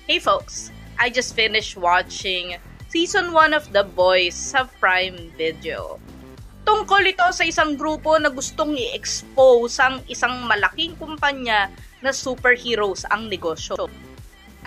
Hey folks, I just finished watching Season 1 of The Boys sa Prime Video. Tungkol ito sa isang grupo na gustong i-expose ang isang malaking kumpanya na superheroes ang negosyo.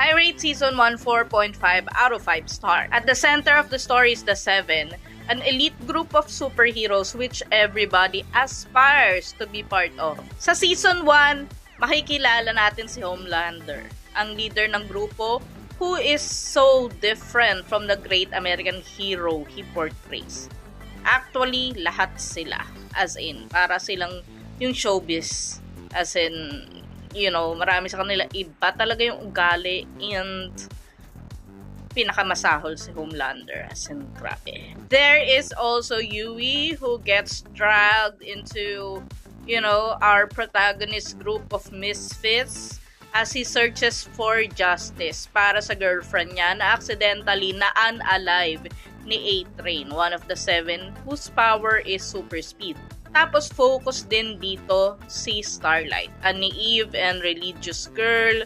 I rate Season 1 4.5 out of 5 star. At the center of the story is the Seven, an elite group of superheroes which everybody aspires to be part of. Sa Season 1, makikilala natin si Homelander, ang leader ng grupo who is so different from the great American hero he portrays. Actually, lahat sila. As in, para silang yung showbiz. As in, you know, marami sa kanila iba talaga yung ugali and pinakamasahol si Homelander. As in, grabe. There is also Yui who gets dragged into, you know, our protagonist group of misfits as he searches for justice para sa girlfriend niya na accidentally na-unalive ni A-Train, one of the Seven whose power is super speed. Tapos focus din dito si Starlight, a naive and religious girl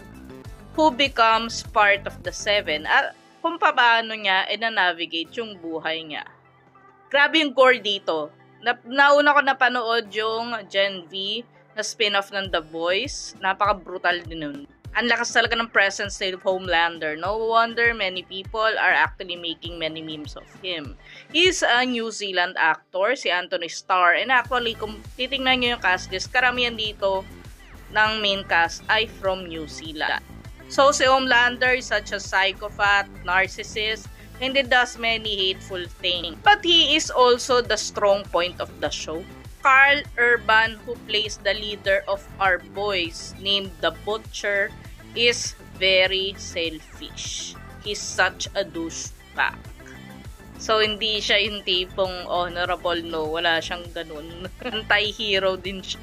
who becomes part of the Seven at kung paano niya i-navigate yung buhay niya. Grabe yung gore dito. Nauna ko napanood yung Gen V na spin-off ng The Boys. Napaka-brutal din nun. Ang lakas talaga ng presence ni Homelander. No wonder many people are actually making many memes of him. He's a New Zealand actor, si Anthony Starr. And actually, kung titingnan nyo yung cast list, karamihan dito ng main cast ay from New Zealand. So, si Homelander is such a psychopath, narcissist, and he does many hateful things. But he is also the strong point of the show. Karl Urban, who plays the leader of our boys named The Butcher, is very selfish. He's such a douchebag. So, hindi siya yung tipong honorable, no. Wala siyang ganun. Anti-hero din siya.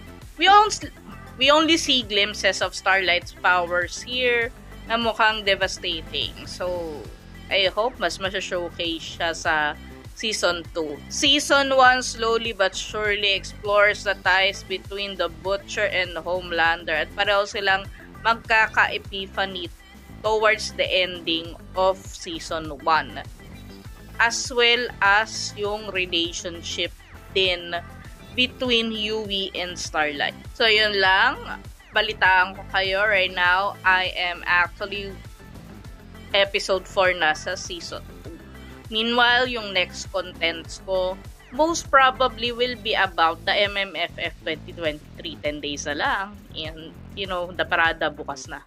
We only see glimpses of Starlight's powers here na mukhang devastating. So, I hope mas showcase siya sa Season 2. Season 1 slowly but surely explores the ties between the Butcher and Homelander at pareho silang magkaka-epiphany towards the ending of Season 1. As well as yung relationship din between Yui and Starlight. So yun lang, balitaan ko kayo right now. I am actually episode 4 na sa Season 2. Meanwhile, yung next contents ko most probably will be about the MMFF 2023. 10 days na lang. And, you know, the parada bukas na.